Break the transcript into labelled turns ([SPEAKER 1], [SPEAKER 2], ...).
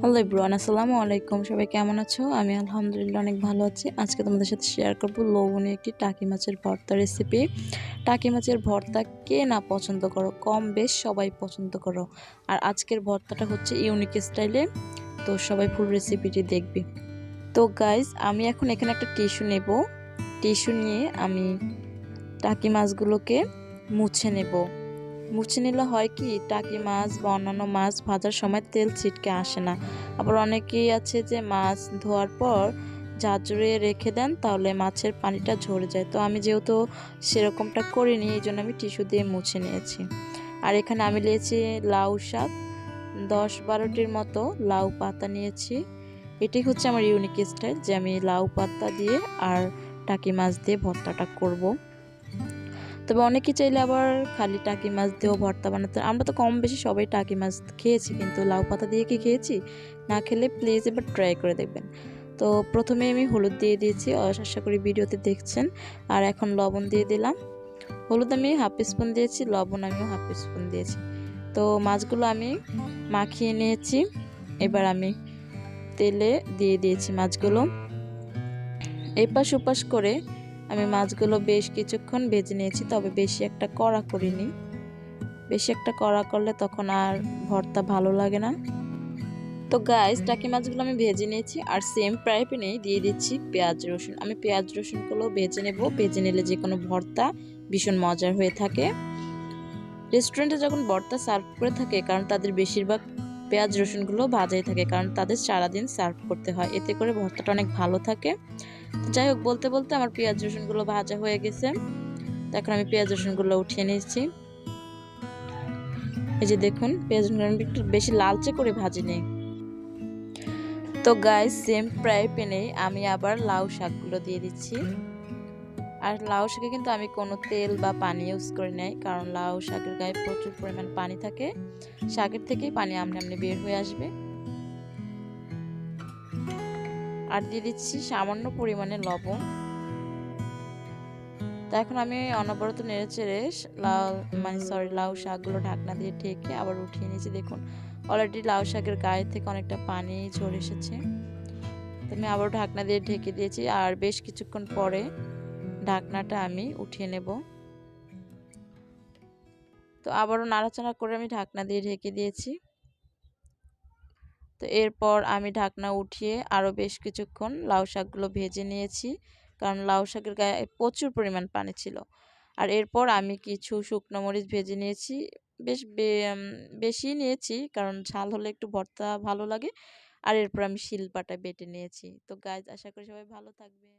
[SPEAKER 1] Hello everyone, আসসালামু আলাইকুম। সবাই কেমন আছো? আমি আলহামদুলিল্লাহ অনেক ভালো আছি। আজকে তোমাদের সাথে শেয়ার করব লবণীয় একটি টাকি মাছের ভর্তা রেসিপি। টাকি মাছের ভর্তা কে না পছন্দ করো, কম বেশ সবাই পছন্দ করো। আর আজকের ভর্তাটা হচ্ছে ইউনিক স্টাইলে, তো সবাই ফুল রেসিপিটি দেখবে। তো গাইজ, আমি এখন এখানে একটা টিস্যু নেব। টিস্যু নিয়ে আমি টাকি মাছগুলোকে মুছে নেব। মুছে নিলে হয় কি, টাকি মাছ বা অন্যান্য মাছ ভাজার সময় তেল ছিটকে আসে না। আবার অনেকেই আছে যে মাছ ধোয়ার পর ঝাঁঝরিয়ে রেখে দেন, তাহলে মাছের পানিটা ঝরে যায়। তো আমি যেহেতু সেরকমটা করিনি, এই জন্য আমি টিস্যু দিয়ে মুছে নিয়েছি। আর এখানে আমি নিয়েছি লাউ শাক, 10-12টির মতো লাউ পাতা নিয়েছি। এটাই হচ্ছে আমার ইউনিক স্টাইল, যে আমি লাউ পাতা দিয়ে আর টাকি মাছ দিয়ে ভর্তাটা করব। তবে অনেকে চাইলে আবার খালি টাকি মাছ দিয়েও ভর্তা বানাতে। আমরা তো কম বেশি সবাই টাকি মাছ খেয়েছি, কিন্তু লাউ পাতা দিয়ে কি খেয়েছি? না খেলে প্লিজ এবার ট্রাই করে দেখবেন। তো প্রথমে আমি হলুদ দিয়ে দিয়েছি, আশা করি ভিডিওতে দেখছেন। আর এখন লবণ দিয়ে দিলাম। হলুদ আমি হাফ স্পুন দিয়েছি, লবণ আমিও হাফ স্পুন দিয়েছি। তো মাছগুলো আমি মাখিয়ে নিয়েছি। এবার আমি তেলে দিয়ে দিয়েছি মাছগুলো। এপাশ ওপাশ করে আমি মাছগুলো বেশ কিছুক্ষণ ভেজে নিয়েছি, তবে বেশি একটা কড়া করিনি। বেশি একটা কড়া করলে তখন আর ভর্তা ভালো লাগে না। তো গাইস, টাকি মাছগুলো আমি ভেজে নিয়েছি, আর সেম ফ্রাই প্যানেই দিয়ে দিচ্ছি পেঁয়াজ রসুন। আমি পেঁয়াজ রসুনগুলো ভেজে নেব। ভেজে নিলে যে কোনো ভর্তা ভীষণ মজার হয়ে থাকে। রেস্টুরেন্টে যখন ভর্তা সার্ভ করে থাকে, কারণ তাদের বেশিরভাগ পেঁয়াজ রসুনগুলো ভাজাই থাকে, কারণ তাদের সারাদিন সার্ভ করতে হয়, এতে করে ভর্তাটা অনেক ভালো থাকে। যাই হোক, বলতে বলতে আমার পেঁয়াজ রসুনগুলো ভাজা হয়ে গেছে। তো এখন আমি পেঁয়াজ রসুনগুলো উঠিয়ে নিয়েছি। এই যে দেখুন, পেঁয়াজ রসুন আমি একটু বেশি লালচে করে ভাজি নেই। তো গাইস, সেম ফ্রাই প্যানে আমি আবার লাউ শাকগুলো দিয়ে দিচ্ছি। আর লাউ শাকে কিন্তু আমি কোনো তেল বা পানি ইউজ করি নাই, কারণ লাউ শাকের গায়ে প্রচুর পরিমাণ পানি থাকে। শাকের থেকেই পানি আমনে আমনে বের হয়ে আসবে। আর দিয়ে দিচ্ছি সামান্য পরিমাণে লবণ। তো এখন আমি অনবরত নেড়েচেড়ে লাউ শাকগুলো ঢাকনা দিয়ে ঢেকে আবার উঠিয়ে নিয়েছি। দেখুন, অলরেডি লাউ শাকের গায়ে থেকে অনেকটা পানি ঝরে এসেছে। তো আমি আবার ঢাকনা দিয়ে ঢেকে দিয়েছি, আর বেশ কিছুক্ষণ পরে ঢাকনাটা আমি উঠিয়ে নেব। তো আবারও নাড়াচাড়া করে আমি ঢাকনা দিয়ে ঢেকে দিয়েছি। তো এরপর আমি ঢাকনা উঠিয়ে আরও বেশ কিছুক্ষণ লাউ শাকগুলো ভেজে নিয়েছি, কারণ লাউ শাকের গায়ে প্রচুর পরিমাণ পানি ছিল। আর এরপর আমি কিছু শুকনো মরিচ ভেজে নিয়েছি। বেশ বেশি নিয়েছি, কারণ ঝাল হলে একটু ভর্তা ভালো লাগে। আর এরপর আমি শিলপাটায় বেটে নিয়েছি। তো গাইজ, আশা করি সবাই ভালো থাকবেন।